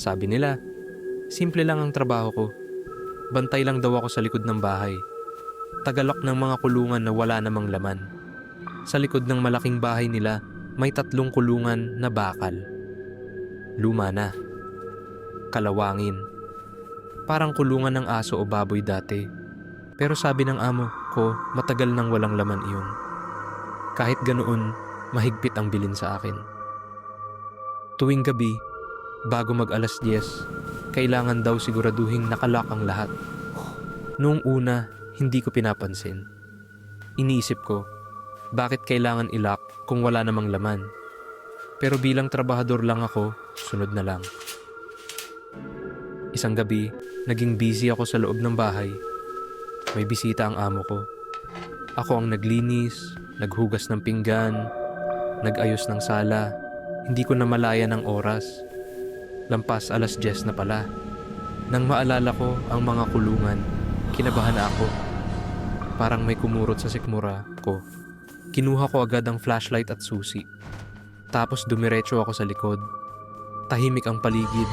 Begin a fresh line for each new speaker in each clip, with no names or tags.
Sabi nila, simple lang ang trabaho ko. Bantay lang daw ako sa likod ng bahay. Tagalak ng mga kulungan na wala namang laman. Sa likod ng malaking bahay nila, may 3 kulungan na bakal. Luma na. Kalawangin. Parang kulungan ng aso o baboy dati. Pero sabi ng amo ko, matagal nang walang laman iyon. Kahit ganoon, mahigpit ang bilin sa akin. Tuwing gabi, bago mag 10:00, kailangan daw siguraduhing nakalak ang lahat. Noong una, hindi ko pinapansin. Iniisip ko, bakit kailangan ilak kung wala namang laman? Pero bilang trabahador lang ako, sunod na lang. Isang gabi, naging busy ako sa loob ng bahay. May bisita ang amo ko. Ako ang naglinis, naghugas ng pinggan, nag-ayos ng sala. Hindi ko namalaya ng oras. Lampas 10:00 na pala. Nang maalala ko ang mga kulungan, kinabahan na ako. Parang may kumurot sa sikmura ko. Kinuha ko agad ang flashlight at susi. Tapos dumiretso ako sa likod. Tahimik ang paligid.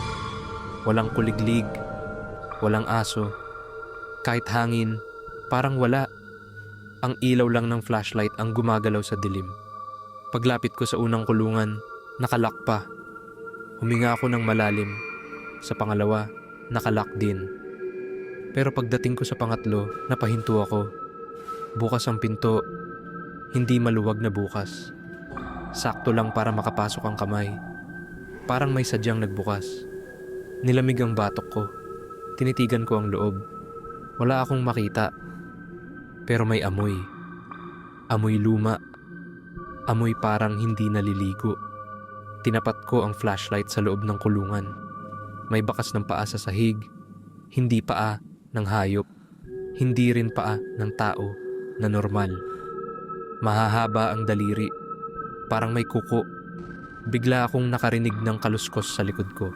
Walang kuliglig. Walang aso. Kahit hangin, parang wala. Ang ilaw lang ng flashlight ang gumagalaw sa dilim. Paglapit ko sa unang kulungan, nakalak pa. Huminga ako ng malalim. Sa pangalawa, nakalak din. Pero pagdating ko sa pangatlo, napahinto ako. Bukas ang pinto. Hindi maluwag na bukas. Sakto lang para makapasok ang kamay. Parang may sadyang nagbukas. Nilamig ang batok ko. Tinitigan ko ang loob. Wala akong makita. Pero may amoy. Amoy luma. Amoy parang hindi naliligo. Tinapat ko ang flashlight sa loob ng kulungan. May bakas ng paa sa sahig. Hindi paa ng hayop. Hindi rin paa ng tao na normal. Mahahaba ang daliri. Parang may kuko. Bigla akong nakarinig ng kaluskos sa likod ko.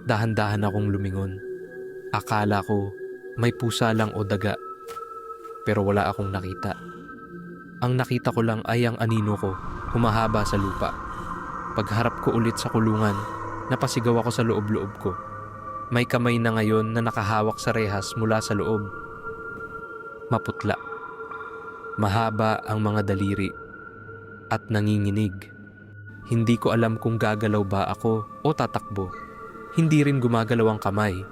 Dahan-dahan akong lumingon. Akala ko may pusa lang o daga. Pero wala akong nakita. Ang nakita ko lang ay ang anino ko, humahaba sa lupa. Pagharap ko ulit sa kulungan, napasigaw ako sa loob-loob ko. May kamay na ngayon na nakahawak sa rehas mula sa loob. Maputla. Mahaba ang mga daliri. At nanginginig. Hindi ko alam kung gagalaw ba ako o tatakbo. Hindi rin gumagalaw ang kamay.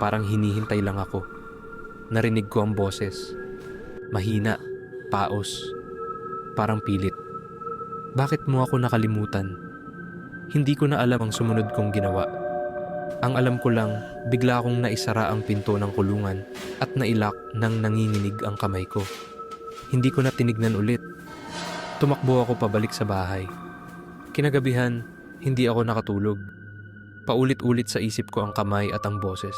Parang hinihintay lang ako. Narinig ko ang boses. Mahina, paos, parang pilit. Bakit mo ako nakalimutan? Hindi ko na alam ang sumunod kong ginawa. Ang alam ko lang, bigla akong naisara ang pinto ng kulungan at nailak nang nanginginig ang kamay ko. Hindi ko na tinignan ulit. Tumakbo ako pabalik sa bahay. Kinagabihan, hindi ako nakatulog. Paulit-ulit sa isip ko ang kamay at ang boses.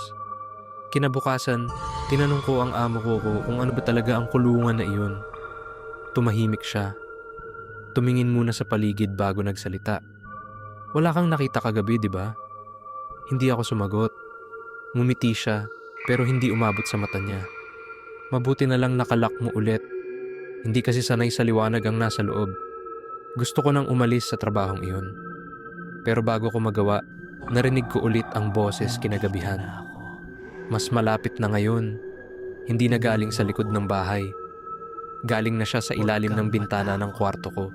Kinabukasan, tinanong ko ang amo ko kung ano ba talaga ang kulungan na iyon. Tumahimik siya. Tumingin muna sa paligid bago nagsalita. Wala kang nakita kagabi, di ba? Hindi ako sumagot. Ngumiti siya, pero hindi umabot sa mata niya. Mabuti na lang nakalak mo ulit. Hindi kasi sanay sa liwanag ang nasa loob. Gusto ko nang umalis sa trabahong iyon. Pero bago ko magawa, narinig ko ulit ang boses kinagabihan. Mas malapit na ngayon. Hindi na galing sa likod ng bahay. Galing na siya sa ilalim ng bintana ng kwarto ko.